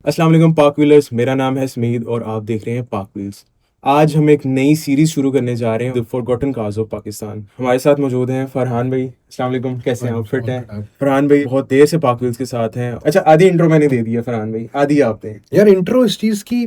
अस्सलाम वालेकुम पाक व्हीलर्स। मेरा नाम है स्मीद और आप देख रहे हैं पाक व्हील्स। आज हम एक नई सीरीज शुरू करने जा रहे हैं, the forgotten cars of Pakistan. हमारे साथ मौजूद हैं फरहान भाई। अस्सलाम वालेकुम, कैसे हैं आप? फिट हैं? फरहान भाई बहुत देर से पाक व्हील्स के साथ हैं। अच्छा, आधी इंट्रो मैंने दे दी है फरहान भाई, आधी आप दें। यार इंट्रो इस चीज की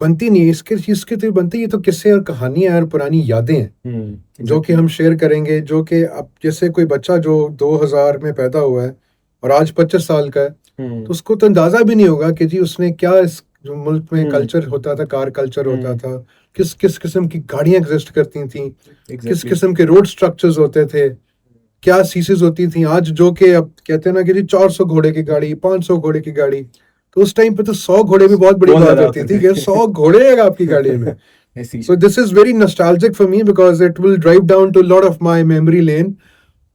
बनती नहीं है, इसके चीज की तो बनती है, ये तो किस्से और कहानियां और पुरानी यादें हैं जो कि एग्जैक्टली। हम शेयर करेंगे। जो कि अब जैसे कोई बच्चा जो 2000 में पैदा हुआ है और आज 25 साल का है, तो उसको तो अंदाजा भी नहीं होगा कि जी उसने क्या इस जो मुल्क में कल्चर होता था, कार कल्चर होता था, किस किस किस्म की गाड़ियां एग्जिस्ट करती थी, किस एग्जैक्टली। किस्म के रोड स्ट्रक्चर्स होते थे, क्या सीसीज होती थी। आज जो कि अब कहते हैं ना कि जी 400 घोड़े की गाड़ी, 500 घोड़े की गाड़ी, तो उस टाइम पे तो 100 घोड़े भी बहुत बड़ी बहुत बात ज्यादा होती होते थी कि थे। 100 घोड़े हैं आपकी गाड़ी में। ऐसी so this is very nostalgic for me because it will drive down to lot of my memory lane.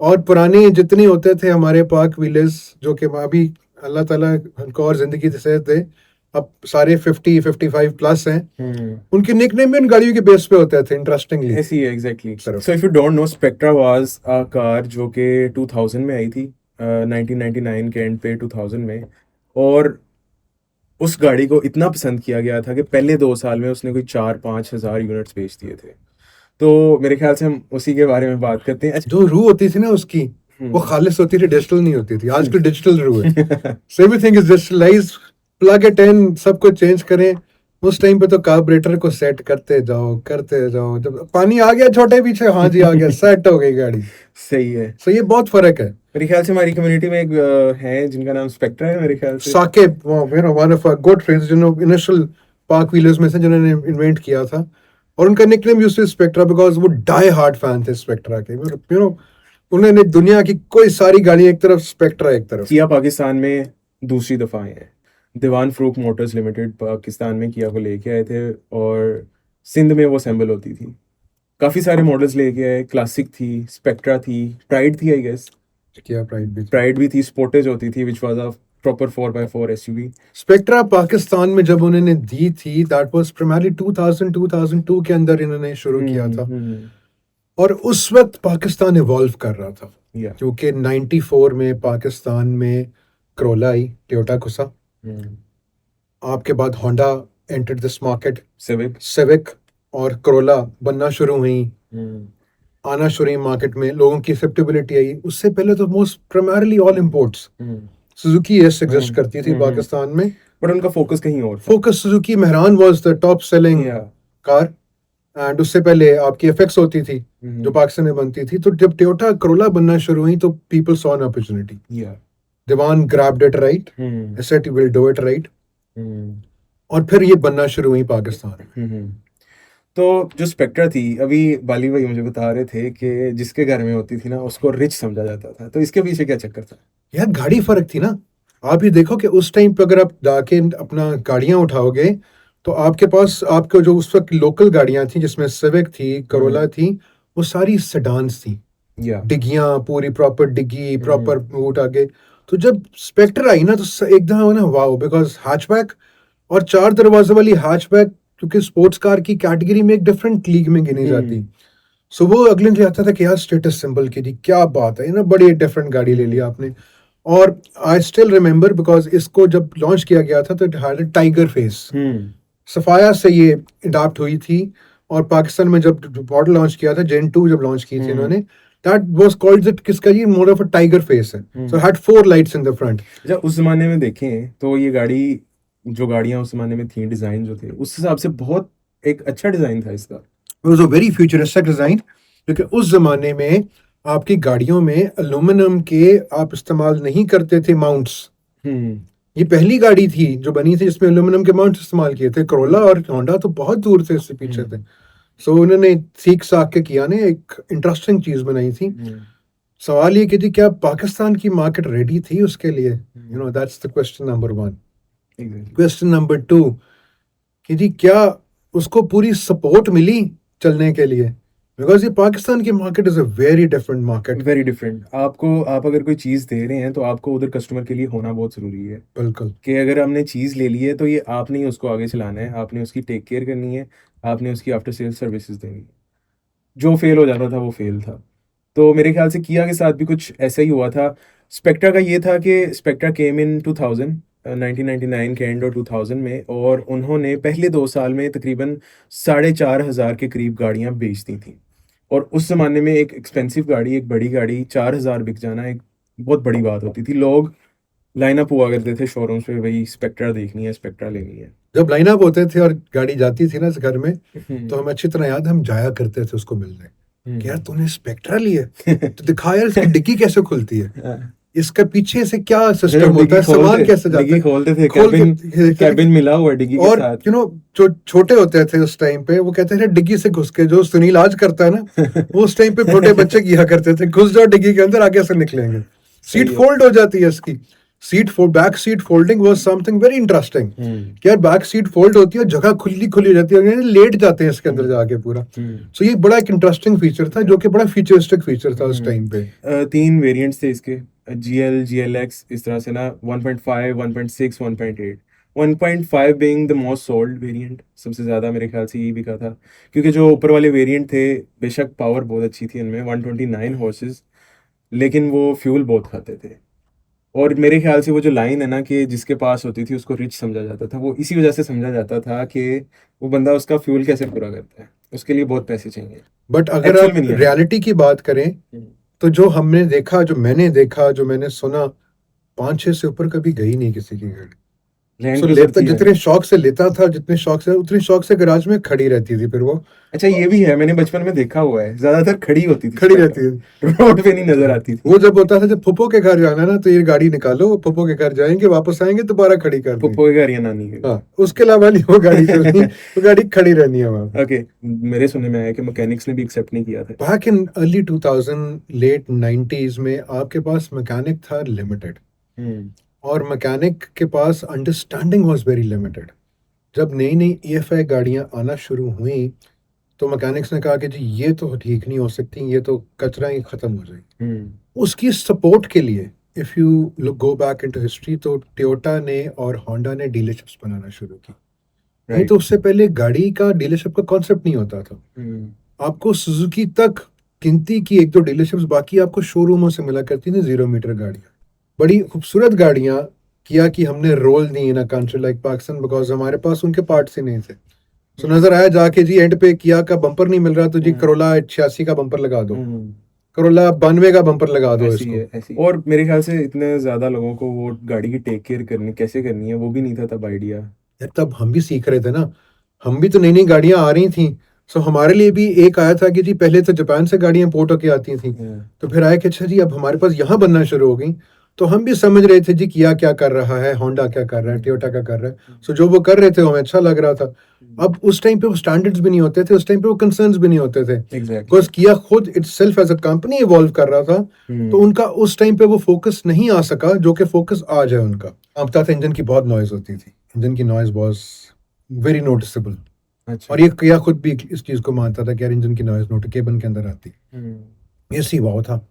और पुराने जितने होते थे हमारे पाक व्हीलर्स, जो कि अभी अल्लाह ताला उनको और जिंदगी से सेहत दे, अब सारे 50-55 प्लस हैं, उनके निकनेम भी उन गाड़ियों के बेस पे होते थे इंटरेस्टिंगली। ऐसी है एग्जैक्टली। तरफ so if you don't know, spectra was a car जो कि 2000 में आई थी, 1999 के एंड पे 2000 में। और उस गाड़ी को इतना पसंद किया गया था कि पहले 2 साल में उसने कोई 4-5 हज़ार यूनिट्स बेच दिए थे। तो मेरे ख्याल से हम उसी के बारे में बात करते हैं। अच्छा। जो रूह होती थी ना उसकी, वो हम्म। खालिस होती थी, डिजिटल नहीं होती थी। आजकल डिजिटल रूह है, so everything is digitalized। Plug it in, सब कुछ चेंज करें। उस टाइम पे तो कार्बोरेटर को सेट करते जाओ, जब पानी आ गया छोटे पीछे, हाँ जी आ गया, सेट हो गई गाड़ी। सही है। सो ये बहुत फर्क है। मेरे ख्याल से हमारी कम्युनिटी में एक है जिनका नाम स्पेक्ट्रा है, मेरे ख्याल से। Saqib, one of good friends, जिन्होंने इनिशियल पार्क व्हीलर्स में से जिन्होंने इन्वेंट किया था, और उनका nickname used to Spectra because वो डाई हार्ड फैन थे स्पेक्ट्रा के। उन्होंने दुनिया की कोई सारी गाड़ी एक तरफ, स्पेक्ट्रा एक तरफ। किया पाकिस्तान में दूसरी दफा आए हैं। दीवान फरूक मोटर्स लिमिटेड पाकिस्तान में किया को लेके आए थे और सिंध में वो असेंबल होती थी। काफी सारे मॉडल्स लेके आए। क्लासिक थी, स्पेक्ट्रा थी, प्राइड थी आई गेस। किया प्राइड भी थी। प्राइड भी थी, स्पोर्टेज होती थी which was a proper 4x4 SUV. Spectra Pakistan में जब उन्होंने दी थी, दैट वाज प्राइमरली 2000-2002 के अंदर इन्होंने शुरू किया था। हम्म। और उस वक्त पाकिस्तान इवॉल्व कर रहा था, या। क्योंकि 94 में पाकिस्तान में करोला आई, टोयोटा कुसा। आपके बाद Honda entered this market, civic. Civic और करोला बनना शुरू हुई, आना शुरू हुई मार्केट में, लोगों की एक्सेप्टेबिलिटी आई। उससे पहले तो most primarily all imports, Suzuki S exist करती थी पाकिस्तान में, बट उनका फोकस कहीं और था। Focus Suzuki Mehran was the top selling या। कार। एंड उससे पहले आपकी एफएक्स होती थी जो पाकिस्तान में बनती थी। तो जब टोयोटा करोला बनना शुरू हुई तो people saw an opportunity. Yeah. Diwan grabbed it right, said will do it right, और फिर ये बनना शुरू हुई पाकिस्तान। तो जो स्पेक्ट्रा थी, अभी बाली भाई मुझे बता रहे थे कि जिसके घर में होती थी ना उसको रिच समझा जाता था, तो इसके पीछे क्या चक्कर था? यार गाड़ी फर्क थी ना। आप ये देखो कि उस टाइम पे अगर आप जाके अपना गाड़ियां उठाओगे, तो आपके पास आपको जो उस वक्त लोकल गाड़ियां थी, जिसमें सिविक थी, करोला थी, वो सारी सेडान्स थी। या। डिग्गियां पूरी प्रॉपर डिग्गी, प्रॉपर बूट आगे। तो जब स्पेक्टर आई ना, तो एकदम ना वाओ, बिकॉज हैचबैक और 4 दरवाजे वाली हैचबैक, क्योंकि स्पोर्ट्स कार की कैटेगरी में एक डिफरेंट लीग में गिनी जाती। सो वो अगले दिन आता था कि यार स्टेटस सिंबल की थी, क्या बात है, ये ना बड़ी डिफरेंट गाड़ी ले ली आपने। और आई स्टिल रिमेम्बर बिकॉज इसको जब लॉन्च किया गया था तो it had a tiger face. सफाया से ये अडॉप्ट हुई थी। और पाकिस्तान में जब मॉडल लॉन्च किया था, जेन 2 जब लॉन्च की थी इन्होंने, दैट वाज कॉल्ड इट, किसका ये more of a tiger face है। So had 4 lights in the front. जब उस जमाने में देखें तो ये गाड़ी, जो गाड़ियां उस जमाने में थी, डिजाइन जो थे उस हिसाब से बहुत एक अच्छा डिजाइन था इसका। It was a very futuristic design, क्योंकि उस जमाने में आपकी गाड़ियों में एल्यूमिनियम के आप इस्तेमाल नहीं करते थे माउंट्स। ये पहली गाड़ी थी जो बनी थी जिसमें एल्यूमिनियम के माउंट्स इस्तेमाल किए थे। करोला और होंडा तो बहुत दूर से इससे पीछे थे। सो उन्होंने सीख साख के किया ने एक इंटरेस्टिंग चीज बनाई थी। सवाल ये कि थी क्या पाकिस्तान की मार्केट रेडी थी उसके लिए? That's the question number 1। Question number 2 कि जी क्या उसको पूरी सपोर्ट मिली चलने के लिए? बिकॉज ये पाकिस्तान की market is a very different market. Very different. आप अगर कोई चीज दे रहे हैं तो आपको उधर कस्टमर के लिए होना बहुत जरूरी है। बिल्कुल। कि अगर हमने चीज ले ली है तो ये आपने ही उसको आगे चलाना है, आपने उसकी टेक केयर करनी है, आपने उसकी आफ्टर सेल सर्विसेज देनी है। जो फेल हो जाता था वो फेल था। तो मेरे ख्याल से किया के साथ भी कुछ ऐसा ही हुआ था। स्पेक्ट्रा का ये था कि स्पेक्ट्रा केम इन 2000 1999 के एंड और 2000 में, और उन्होंने पहले 2 साल में तकरीबन 4,500 के करीब गाड़ियां बेच दी थी। और उस जमाने में एक एक्सपेंसिव गाड़ी, एक बड़ी गाड़ी 4,000 बिक जाना एक बहुत बड़ी बात होती थी। लोग लाइनअप हुआ करते थे शोरूम्स पे, भाई स्पेक्ट्रा देखनी है, स्पेक्ट्रा लेनी है। जब लाइनअप होते थे और गाड़ी जाती थी ना इस घर में, हम्म, तो हमें अच्छी तरह याद है, हम जाया करते थे उसको मिलने कि यार हम्म। तूने स्पेक्ट्रा ली है, तो दिखा यार इसकी डिग्गी कैसे खुलती है, हाँ। इसका पीछे से क्या फिर सिस्टम हम होता डिग्गी है, सामान खोलते कैसे जाता डिग्गी है, खोलते थे, खोल कैबिन के कैबिन मिला हुआ डिग्गी के और साथ। जो छोटे होते थे उस टाइम पे, वो कहते थे डिग्गी से घुस के, जो सुनील आज करता है ना, वो उस टाइम पे छोटे बच्चे किया करते थे, घुस जाओ डिग्गी के अंदर, आगे से निकलेंगे, सीट सही है। फोल्ड हो जाती है इसकी। Back seat folding was something very interesting, कि यार बैक सीट फोल्ड होती है, जगह खुली खुली हो जाती है, लेट जाते हैं इसके अंदर जाके पूरा। सो ये बड़ा एक इंटरेस्टिंग फीचर था, जो कि बड़ा फ्यूचरिस्टिक फीचर था उस टाइम पे। 3 वेरिएंट्स थे इसके, GL GLX इस तरह से ना, 1.5 1.6 1.8। 1.5 being the most sold variant, सबसे ज़्यादा मेरे ख्याल से यही बिका था, क्योंकि जो ऊपर वाले वेरिएंट थे बेशक पावर बहुत अच्छी थी इनमें, 129 हॉर्सेस, लेकिन वो फ्यूल बहुत खाते थे। और मेरे ख्याल से वो जो लाइन है ना कि जिसके पास होती थी उसको रिच समझा जाता था, वो इसी वजह से समझा जाता था कि वो बंदा उसका फ्यूल कैसे पूरा करता है, उसके लिए बहुत पैसे चाहिए। बट अगर एक्चुअल आप में नहीं है। रियलिटी की बात करें, तो जो हमने देखा, जो मैंने सुना, 5-6 से ऊपर कभी गई नहीं किसी की गाड़ी। लैंड सो क्रूजर लेता, थी यार। जितने शौक से लेता था, उतने शौक से गैराज में खड़ी रहती थी, फिर वो अच्छा, ये भी है, मैंने बचपन में देखा हुआ है, ज्यादातर खड़ी होती थी खड़ी रहती स्पेक्ट्रा, थी। रोड पे नहीं नजर आती थी। वो जब होता था, जब फुप्पो के घर जाना ना, तो ये गाड़ी निकालो, फुप्पो के घर जाएंगे, वापस आएंगे, दोबारा खड़ी कर दी। पुप्पो के घर या नानी के हाँ, उसके अलावा नहीं वो गाड़ी चलनी, वो गाड़ी खड़ी रहनी है वहां पे। ओके, मेरे सुनने में आया कि मैकेनिक्स ने भी एक्सेप्ट नहीं किया था। Back in early 2000, late 90s में आपके पास मैकेनिक था लिमिटेड, हम्म। और मैकेनिक के पास अंडरस्टैंडिंग वाज वेरी लिमिटेड। जब नई नई EFI गाड़ियां आना शुरू हुई, तो मैकेनिक्स ने कहा कि जी ये तो ठीक नहीं हो सकती, ये तो कचरा ही खत्म हो जाएगी। उसकी सपोर्ट के लिए, if you look go back into history, तो टोयोटा ने और होंडा ने डीलरशिप्स बनाना शुरू की। नहीं तो राइट। उससे पहले गाड़ी का डीलरशिप का कॉन्सेप्ट नहीं होता था। आपको सुजुकी तक गिनती की 1-2 डीलरशिप्स, बाकी आपको शोरूमों से मिला करती थी 0 मीटर गाड़ियां, बड़ी खूबसूरत गाड़ियां। किया कि हमने रोल दी in a country like Pakistan, because हमारे पास उनके पार्ट्स ही नहीं थे। सो नजर आया जाके जी, एंड पे किया का बम्पर नहीं मिल रहा, तो जी करोला 86 का बम्पर लगा दो, करोला 92 का बम्पर लगा दो ऐसी इसको। है, ऐसी। और मेरे ख्याल से इतने ज्यादा लोगों को वो गाड़ी की टेक केयर करनी कैसे करनी है वो भी नहीं था तब आइडिया। यार तब हम भी सीख रहे थे ना, हम भी तो नई नई गाड़ियां आ रही थी। सो हमारे लिए भी एक आया था कि जी पहले तो जापान से गाड़ियां इंपोर्ट होके आती थी, तो फिर आया कि अच्छा जी अब हमारे पास यहाँ बनना शुरू हो गई। तो हम भी समझ रहे थे जी किया क्या कर रहा है, होंडा क्या कर रहा है, टोयोटा क्या कर रहा है। सो जो वो कर रहे थे वो हमें अच्छा लग रहा था। अब उस टाइम पे वो स्टैंडर्ड्स भी नहीं होते थे, उस टाइम पे वो कंसर्न्स भी नहीं होते थे, एग्जैक्टली। बिकॉज किया खुद itself as a company evolve कर रहा था। तो उनका उस टाइम पे वो फोकस नहीं आ सका जो कि फोकस आज है उनका। आता था इंजन की बहुत नॉइज होती थी, इंजन की नॉइज वाज वेरी नोटिसेबल। अच्छा। और ये किया खुद भी इस चीज को मानता था कि यार इंजन की नॉइज नोट केबन के अंदर आती, ये सी वाव था।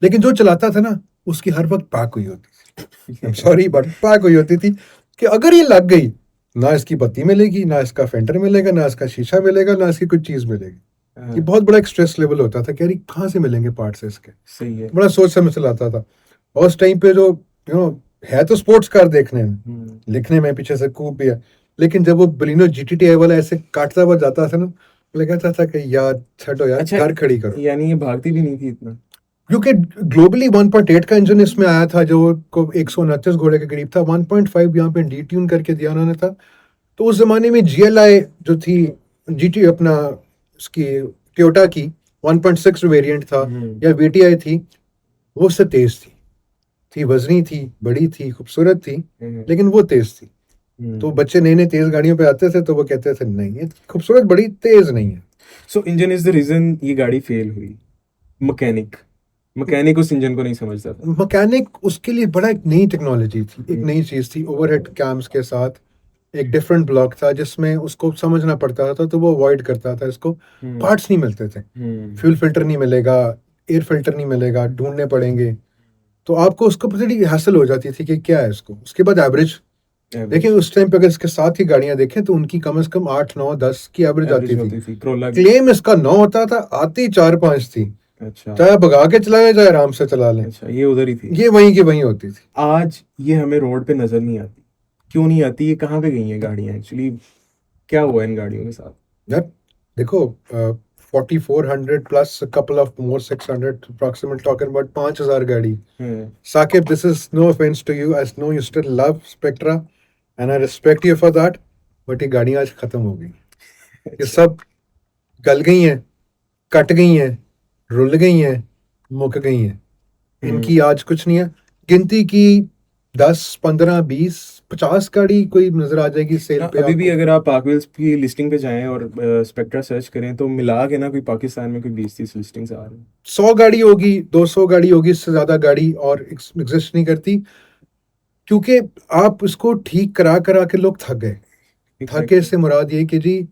लेकिन जो चलाता था ना, उसकी हर वक्त पैक हुई होती थी, सॉरी बट पैक हुई होती थी, कि अगर ये लग गई, ना इसकी बत्ती मिलेगी, ना इसका फेंडर मिलेगा, ना इसका शीशा मिलेगा, ना इसकी कुछ चीज मिलेगी। ये बहुत बड़ा एक स्ट्रेस लेवल होता था कि यार कहाँ से मिलेंगे पार्ट्स इसके। सही है। बड़ा सोच समझ चलाता था। और उस टाइम पे जो है तो स्पोर्ट्स कार देखने में, लिखने में पीछे से कूप भी है, लेकिन जब वो बलिनो GTI वाला ऐसे काटता हुआ जाता था ना, लगता था कि यार छठो यार, अच्छा, घर खड़ी करो। यानी ये भागती भी नहीं थी इतना। क्योंकि ग्लोबली 1.8 का इंजन इसमें आया था, जो को 129 घोड़े के करीब था। 1.5 यहाँ पे डिट्यून करके दिया उन्होंने था। तो उस जमाने में GLI जो थी, GT अपना इसकी टोयोटा की 1.6 वेरिएंट था, या VTI थी, वो उससे तेज थी वजनी थी, बड़ी थी, खूबसूरत थी, लेकिन वो तेज थी। तो बच्चे नए नए तेज गाड़ियों पे आते थे तो वो कहते थे नहीं ये खूबसूरत बड़ी तेज नहीं है। So engine is the reason ये गाड़ी फेल हुई। मैकेनिक मैकेनिक उस इंजन को नहीं समझता था। मैकेनिक उसके लिए बड़ा एक नई टेक्नोलॉजी थी, एक नई चीज थी, ओवरहेड कैम्स के साथ एक डिफरेंट ब्लॉक था जिसमें उसको समझना पड़ता था, तो वो अवॉइड करता था इसको। पार्ट्स नहीं मिलते थे, फ्यूल फिल्टर नहीं मिलेगा, एयर फिल्टर नहीं मिलेगा, ढूंढने पड़ेंगे। तो आपको उसको बड़ी हासिल हो जाती थी कि क्या है इसको। उसके बाद एवरेज देखिए, उस टाइम पे अगर इसके साथ ही गाड़ियां देखें तो उनकी कम से कम 8, 9, 10 की एवरेज आती थी। होती थी। क्रोला क्लेम इसका 9 होता था, आती 4-5 थी। अच्छा चाहे आप भगा के चला लें चाहे आराम से चला लें, अच्छा, ये उधर ही थी। ये वहीं की वहीं होती थी। आज ये हमें रोड पे नजर नहीं आती, क्यों नहीं आती? ये कहाँ पे गई हैं गाड़ियाँ एक्चुअली? क्या हुआ इन गाड़ियों के साथ? यार देखो, 4400 plus couple of more 600 approximate talking about 5000 गाड़ी। Hmm. Saqib, this is no offence to you, I know you still love Spectra and I respect you for that, but ये गाड़ियां आज खत्म हो गई। ये अच्छा। सब गल गई हैं, कट गई हैं, रुल गई हैं, मुक गई हैं। हम्म। इनकी आज कुछ नहीं है। गिनती की 10 15 20 50 गाड़ी कोई नजर आ जाएगी सेल हाँ, पे अभी भी आपको। अगर आप पाक व्हील्स की लिस्टिंग पे जाएं और स्पेक्ट्रा सर्च करें तो मिला के ना कोई पाकिस्तान में कोई 20-30 लिस्टिंग्स आ रही हैं। 100 गाड़ी होगी, 200 गाड़ी होगी, इससे ज्यादा गाड़ी और एग्जिस्ट नहीं करती, क्योंकि आप इसको ठीक करा करा के लोग थक गए। थके एग्जैक्टली। से मुराद ये कि जी,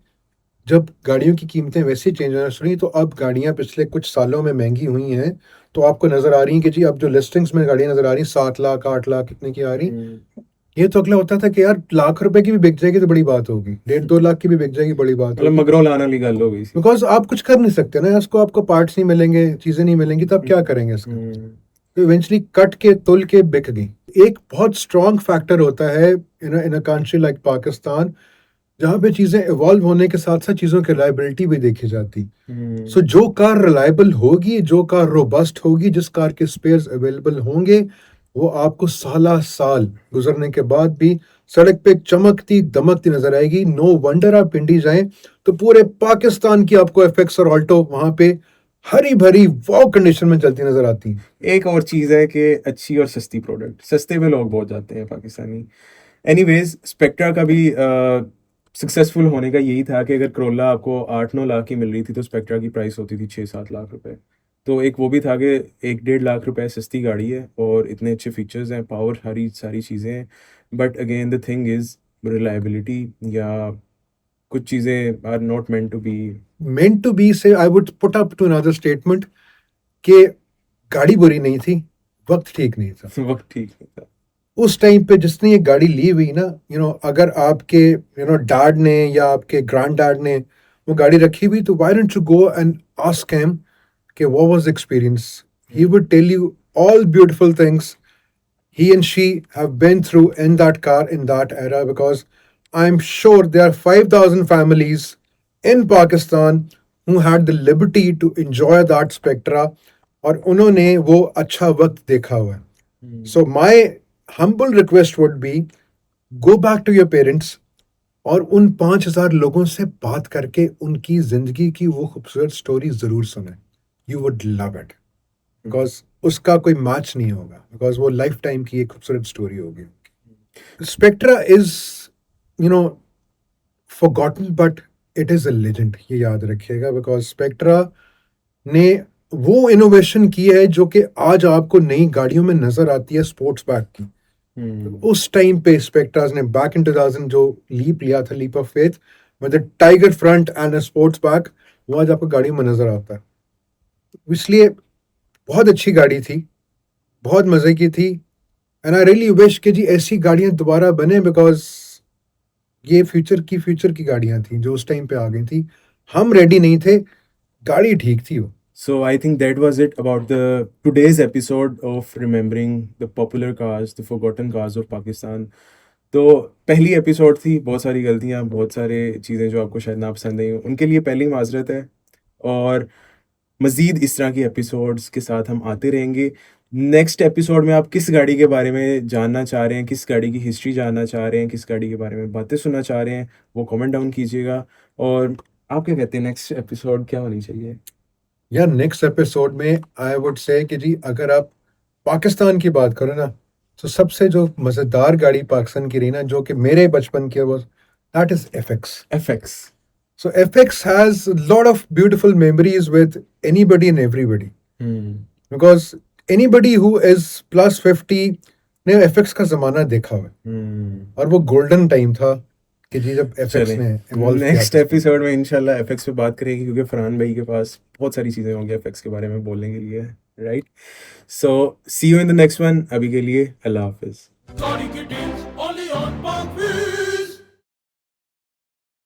जब गाड़ियों की कीमतें वैसे चेंज होना शुरू हुई, तो अब गाड़ियां पिछले कुछ सालों में महंगी हुई हैं। तो आपको नजर आ रही हैं कि जी अब जो लिस्टिंग्स में गाड़ियां नजर आ रही हैं 7 लाख 8 लाख कितने की आ रही। ये तो अगला होता था कि यार लाख रुपए की भी बिक जाएगी तो बड़ी बात होगी, 1.5 2 लाख की भी बिक जाएगी बड़ी बात मतलब होगी। मगरों लाना वाली गल हो गई सी। बिकॉज आप कुछ कर नहीं सकते ना इसको, आपको पार्ट्स नहीं मिलेंगे, चीजें नहीं मिलेंगी, तो आप क्या करेंगे इसका। हम्म। तो इवेंचुअली कट के तुल के बिक गई। एक बहुत स्ट्रॉन्ग फैक्टर होता है इन अ कंट्री लाइक पाकिस्तान, जहाँ पे चीजें इवॉल्व होने के साथ साथ चीजों की रिलायबिलिटी भी देखी जाती। सो जो कार रिलायबल होगी, जो कार रोबस्ट होगी, जिस कार के स्पेयर्स अवेलेबल होंगे, वो आपको साला साल गुजरने के बाद भी सड़क पे चमकती दमकती नजर आएगी। नो वंडर आप पिंडी जाएं तो पूरे पाकिस्तान की आपको एफएक्स और ऑल्टो वहां पे हरी भरी वॉव कंडीशन में चलती नजर आती हैं। एक और चीज़ है कि अच्छी और सस्ती प्रोडक्ट, सस्ते में लोग बहुत जाते हैं पाकिस्तानी। एनीवेज, स्पेक्ट्रा का भी सक्सेसफुल होने का यही था कि अगर करोला आपको 8-9 लाख की मिल रही थी तो स्पेक्ट्रा की प्राइस होती थी 6-7 लाख रुपए। तो एक वो भी था कि 1-1.5 लाख रुपए सस्ती गाड़ी है और इतने अच्छे फीचर्स हैं, पावर, हरी सारी चीज़ें हैं। But again the thing is reliability, या कुछ चीज़ें are not meant to be. Meant to be से I would put up to another statement कि गाड़ी बुरी नहीं थी, वक्त ठीक नहीं था। वक्त ठीक नहीं था। उस टाइम पे जिसने ये गाड़ी ली हुई ना, अगर आपके डैड ने या आपके ग्रैंड डैड ने वो गाड़ी रखी हुई, तो why don't you go and ask him कि what was experience. He would tell you all beautiful things he and she have been through in that car in that era, because I'm sure there are 5,000 families in Pakistan who had the liberty to enjoy that Spectra और उन्होंने वो अच्छा वक्त देखा हुआ है। So my humble request would be, go back to your parents और उन 5,000 लोगों से बात करके उनकी जिंदगी की वो खूबसूरत स्टोरी जरूर सुने। You would love it, because उसका कोई मैच नहीं होगा, बिकॉज वो लाइफ टाइम की एक खूबसूरत स्टोरी होगी। Spectra is you know forgotten but it is a legend, ये याद रखिएगा, बिकॉज स्पेक्ट्रा ने वो इनोवेशन की है जो कि आज आपको नई गाड़ियों में नजर आती है स्पोर्ट्स बैक की। उस टाइम पे स्पेक्ट्रास ने बैक इन 2000 जो लीप लिया था, leap of faith, with the tiger front end a sports back, वो आज आपको गाड़ी में नजर आता है। इसलिए बहुत अच्छी गाड़ी थी, बहुत मजे की थी, एंड आई रियली विश कि जी ऐसी गाड़ियां दोबारा बने, बिकॉज ये फ्यूचर की गाड़ियां थी जो उस टाइम पे आ गई थी। हम रेडी नहीं थे, गाड़ी ठीक थी वो। So I think that was it about the today's episode of remembering the popular cars, the forgotten cars of Pakistan. तो पहली एपिसोड थी, बहुत सारी गलतियाँ, बहुत सारे चीज़ें जो आपको शायद ना पसंद आई, उनके लिए पहली माजरत है। और मज़ीद इस तरह की एपिसोड्स के साथ हम आते रहेंगे। नेक्स्ट एपिसोड में आप किस गाड़ी के बारे में जानना चाह रहे हैं, किस गाड़ी की हिस्ट्री जानना चाह रहे हैं, किस गाड़ी के बारे में बातें सुनना चाह रहे हैं, वो कमेंट डाउन कीजिएगा। और आप क्या कहते हैं, नेक्स्ट एपिसोड क्या होनी चाहिए? यार नेक्स्ट एपिसोड में आई वुड से कि जी अगर आप पाकिस्तान की बात करो ना, तो सबसे जो मजेदार गाड़ी पाकिस्तान की रही ना, जो कि मेरे बचपन की, वो that is FX. FX. So FX has a lot of beautiful memories with anybody and everybody, because anybody who is plus 50 ने FX का जमाना देखा हुआ है, और वो गोल्डन टाइम था कि जी जब FX ने इवॉल्व किया। नेक्स्ट एपिसोड में इंशाल्लाह एफएक्स पे बात करेंगे, क्योंकि फरहान भाई के पास बहुत सारी चीज़ें होंगी एफएक्स के बारे में बोलने के लिए, right? So see you in the next one. अभी के लिए अल्लाह हाफिज़।